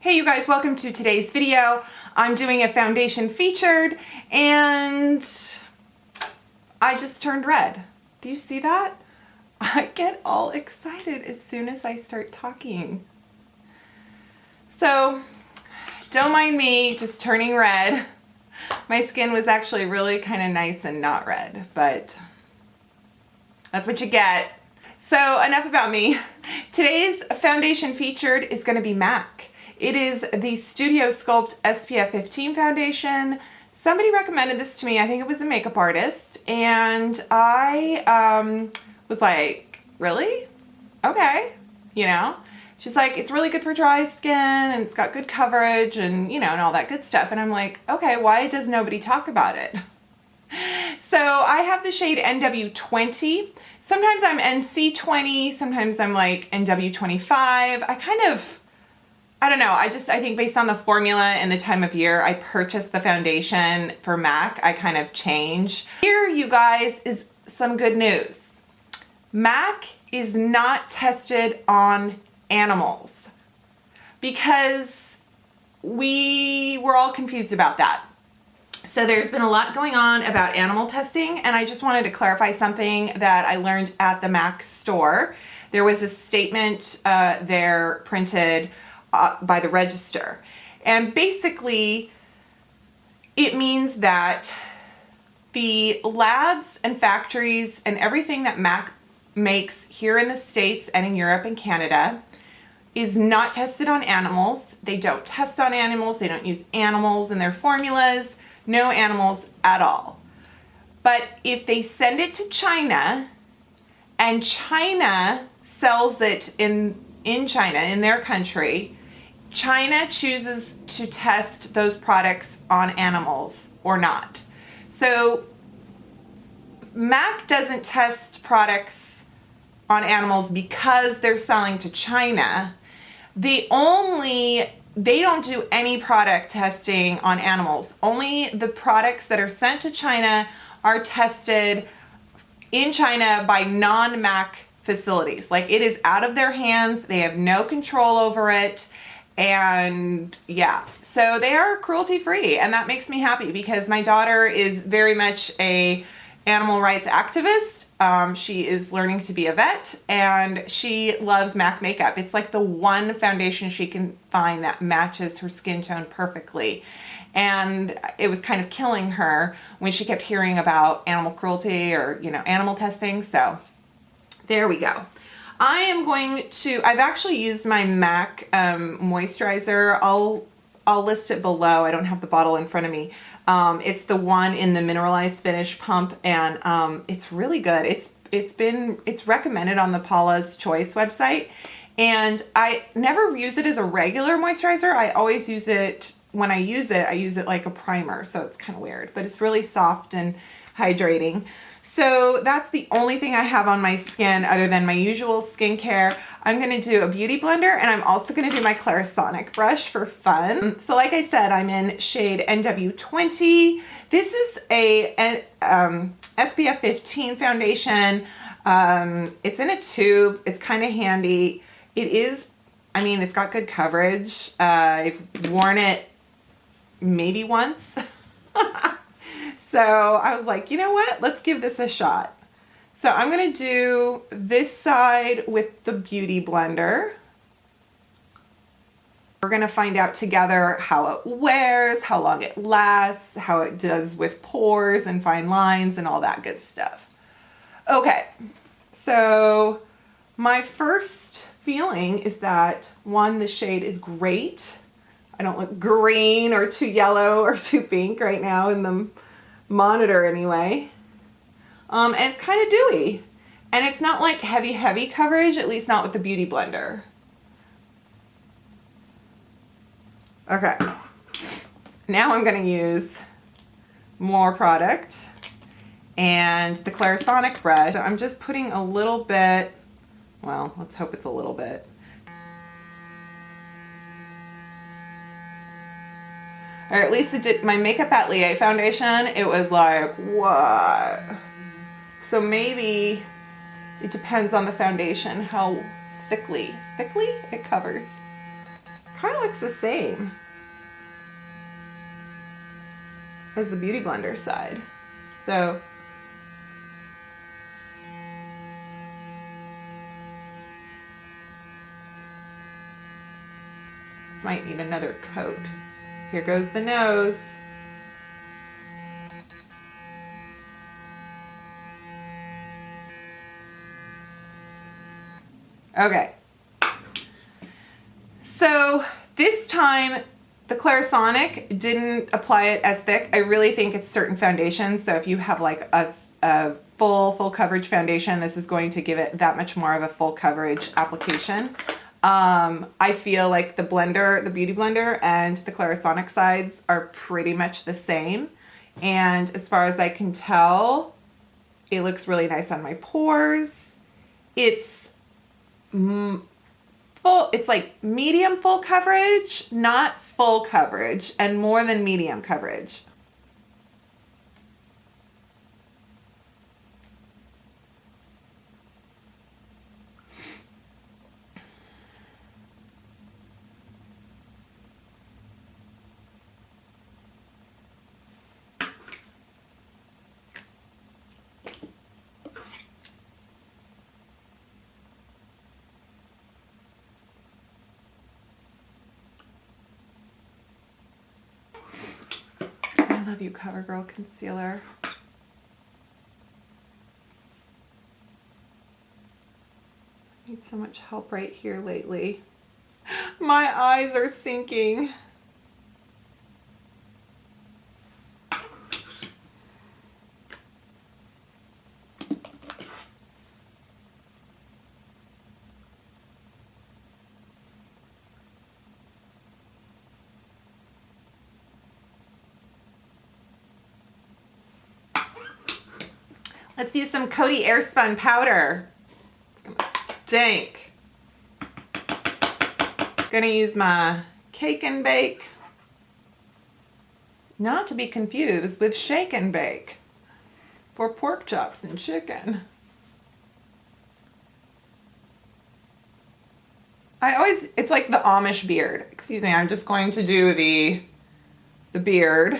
Hey you guys, welcome to today's video. I'm doing a foundation featured and I just turned red. Do you see that? I get all excited as soon as I start talking. So don't mind me just turning red. My skin was actually really kind of nice and not red, but that's what you get. So enough about me. Today's foundation featured is going to be MAC. It is the Studio Sculpt SPF 15 foundation. Somebody recommended this to me. I think it was a makeup artist. And I was like, really? Okay. You know, she's like, it's really good for dry skin and it's got good coverage and, you know, and all that good stuff. And I'm like, okay, why does nobody talk about it? So I have the shade NW20. Sometimes I'm NC20. Sometimes I'm like NW25. I don't know, I think based on the formula and the time of year I purchased the foundation for MAC, I kind of change. Here, you guys, is some good news. MAC is not tested on animals because we were all confused about that. So there's been a lot going on about animal testing, and I just wanted to clarify something that I learned at the MAC store. There was a statement there printed by the register. And basically, it means that the labs and factories and everything that MAC makes here in the States and in Europe and Canada is not tested on animals. They don't test on animals. They don't use animals in their formulas. No animals at all. But if they send it to China and China sells it in China, in their country, China chooses to test those products on animals or not. So MAC doesn't test products on animals because they're selling to China. They don't do any product testing on animals. Only the products that are sent to China are tested in China by non-MAC facilities. Like, it is out of their hands. They have no control over it. And yeah, so they are cruelty free, and that makes me happy because my daughter is very much a animal rights activist. She is learning to be a vet and she loves MAC makeup. It's like the one foundation she can find that matches her skin tone perfectly. And it was kind of killing her when she kept hearing about animal cruelty or, you know, animal testing. So there we go. I am going to, I've actually used my MAC moisturizer. I'll list it below. I don't have the bottle in front of me. It's the one in the mineralized finish pump, and it's really good. It's recommended on the Paula's Choice website, and I never use it as a regular moisturizer. I always use it, when I use it like a primer, so it's kind of weird, but it's really soft and hydrating. So that's the only thing I have on my skin other than my usual skincare. I'm going to do a beauty blender, and I'm also going to do my Clarisonic brush for fun. So like I said, I'm in shade NW20. This is a SPF 15 foundation. It's in a tube. It's kind of handy. It is, I mean, it's got good coverage. I've worn it maybe once. So I was like, you know what? Let's give this a shot. So I'm going to do this side with the beauty blender. We're going to find out together how it wears, how long it lasts, how it does with pores and fine lines and all that good stuff. Okay, so my first feeling is that, one, the shade is great. I don't look green or too yellow or too pink right now in the monitor anyway. And it's kind of dewy, and it's not like heavy coverage, at least not with the beauty blender. Okay, now I'm going to use more product and the Clarisonic brush. So I'm just putting a little bit, well, let's hope it's a little bit. Or at least it did. My Makeup Atelier foundation, it was like, what? So maybe it depends on the foundation how thickly it covers. kind of looks the same as the Beauty Blender side. So this might need another coat. Here goes the nose. Okay. So this time the Clarisonic didn't apply it as thick. I really think it's certain foundations. So if you have like a full coverage foundation, this is going to give it that much more of a full coverage application. I feel like the blender, the Beauty Blender and the Clarisonic sides are pretty much the same. And as far as I can tell, it looks really nice on my pores. It's full, it's like medium full coverage, not full coverage, and more than medium coverage. I love you, CoverGirl concealer. I need so much help right here lately. My eyes are sinking. Let's use some Coty Airspun powder. It's gonna stink. Gonna use my Cake and Bake, not to be confused with Shake and Bake for pork chops and chicken. It's like the Amish beard. Excuse me, I'm just going to do the beard.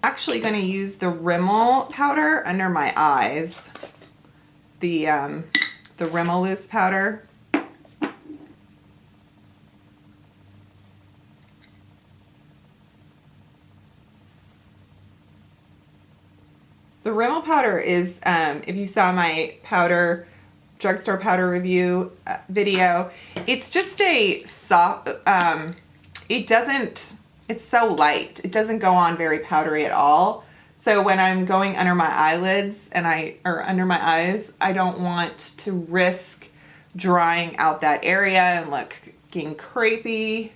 Actually going to use the Rimmel powder under my eyes. The Rimmel loose powder. The Rimmel powder is, if you saw my drugstore powder review video, it's just a soft, it's so light. It doesn't go on very powdery at all. So when I'm going under my eyelids or under my eyes, I don't want to risk drying out that area and looking crepey.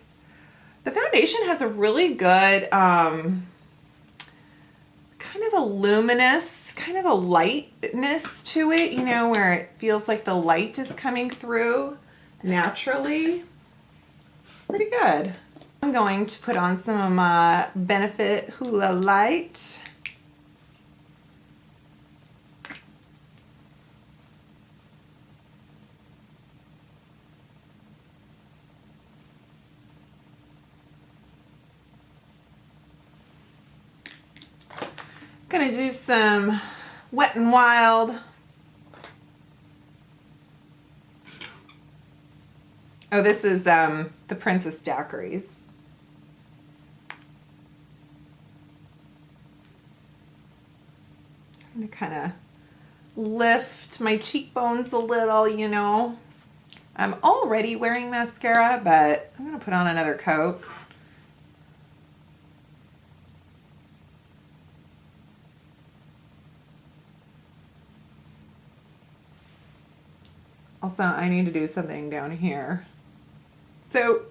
The foundation has a really good, kind of a luminous, kind of a lightness to it, you know, where it feels like the light is coming through naturally. It's pretty good. I'm going to put on some of my Benefit Hula Light. Gonna do some Wet n Wild. Oh, this is the Princess Daiquiris. I'm gonna kind of lift my cheekbones a little, you know. I'm already wearing mascara, but I'm gonna put on another coat. Also, I need to do something down here. So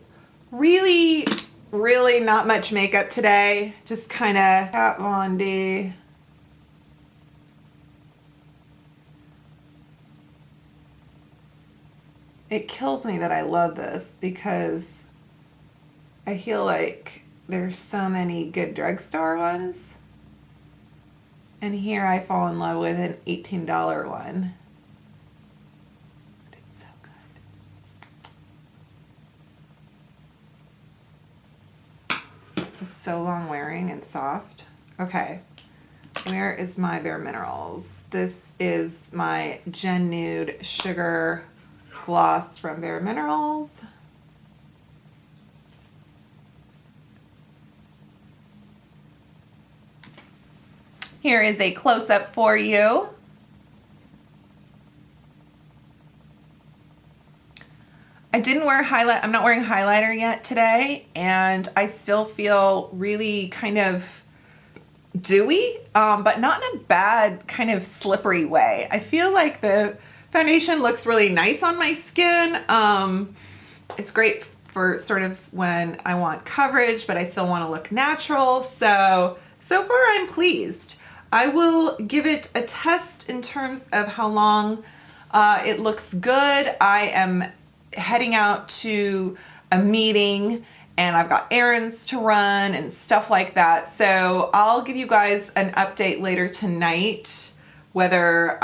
really not much makeup today. Just kind of Kat Von D. It kills me that I love this because I feel like there's so many good drugstore ones. And here I fall in love with an $18 one. It's so long wearing and soft. Okay, where is my Bare Minerals? This is my Gen Nude Sugar Gloss from Bare Minerals. Here is a close-up for you. I didn't wear highlight. I'm not wearing highlighter yet today, and I still feel really kind of dewy, but not in a bad kind of slippery way. I feel like the foundation looks really nice on my skin. It's great for sort of when I want coverage, but I still want to look natural. So far I'm pleased. I will give it a test in terms of how long it looks good. I am heading out to a meeting and I've got errands to run and stuff like that. So I'll give you guys an update later tonight, whether,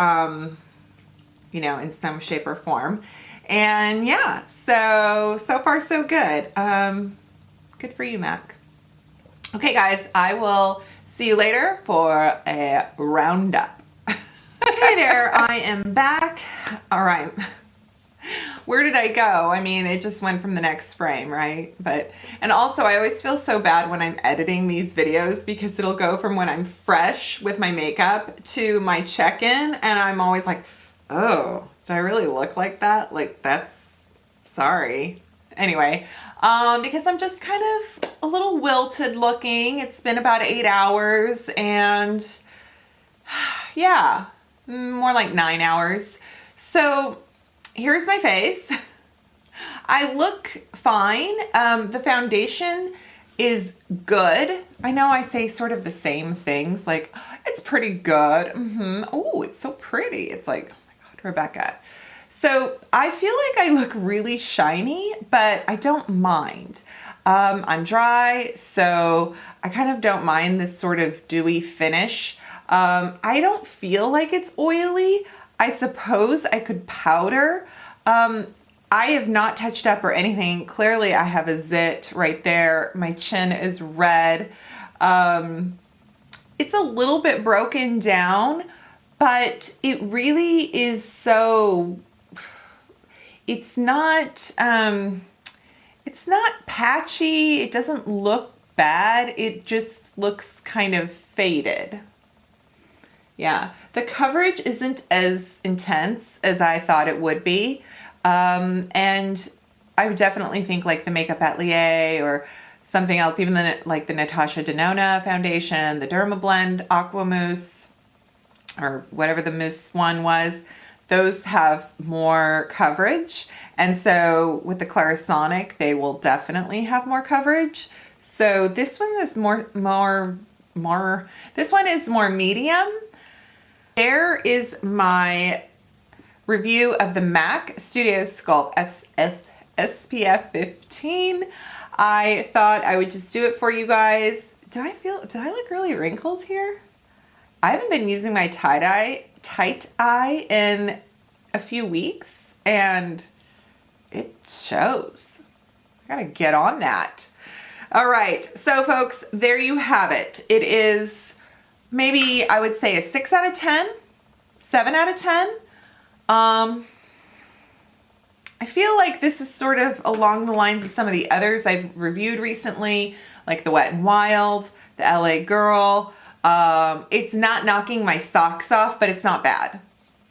you know, in some shape or form. And yeah, so far so good. Good for you, Mac. Okay guys, I will see you later for a roundup. Okay there, I am back. All right. Where did I go? I mean, it just went from the next frame, right? And also I always feel so bad when I'm editing these videos because it'll go from when I'm fresh with my makeup to my check-in, and I'm always like, oh, do I really look like that? Like, that's, sorry. Anyway, because I'm just kind of a little wilted looking. It's been about 8 hours and yeah, more like 9 hours. So here's my face. I look fine. The foundation is good. I know I say sort of the same things, like, it's pretty good. Oh, it's so pretty. It's like, oh my God, Rebecca. So I feel like I look really shiny, but I don't mind. I'm dry, so I kind of don't mind this sort of dewy finish. I don't feel like it's oily. I suppose I could powder. I have not touched up or anything. Clearly I have a zit right there. My chin is red. It's a little bit broken down, but it really is so, it's not patchy. It doesn't look bad. It just looks kind of faded. Yeah, the coverage isn't as intense as I thought it would be. And I would definitely think like the Makeup Atelier or something else, even like the Natasha Denona foundation, the Derma Blend Aqua Mousse, or whatever the mousse one was, those have more coverage. And so with the Clarisonic, they will definitely have more coverage. So this one is this one is more medium. There is my review of the MAC Studio Sculpt SPF 15. I thought I would just do it for you guys. Do I look really wrinkled here? I haven't been using my tight eye in a few weeks and it shows. I gotta get on that. All right, so folks, there you have it. It is maybe, I would say, a 6 out of 10, 7 out of 10. I feel like this is sort of along the lines of some of the others I've reviewed recently, like the Wet n Wild, the LA Girl. It's not knocking my socks off, but it's not bad.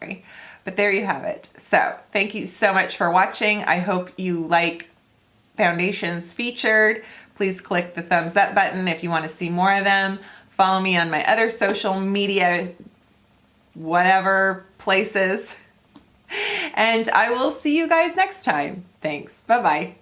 Okay? But there you have it. So thank you so much for watching. I hope you like foundations featured. Please click the thumbs up button if you want to see more of them. Follow me on my other social media, whatever places. And I will see you guys next time. Thanks. Bye-bye.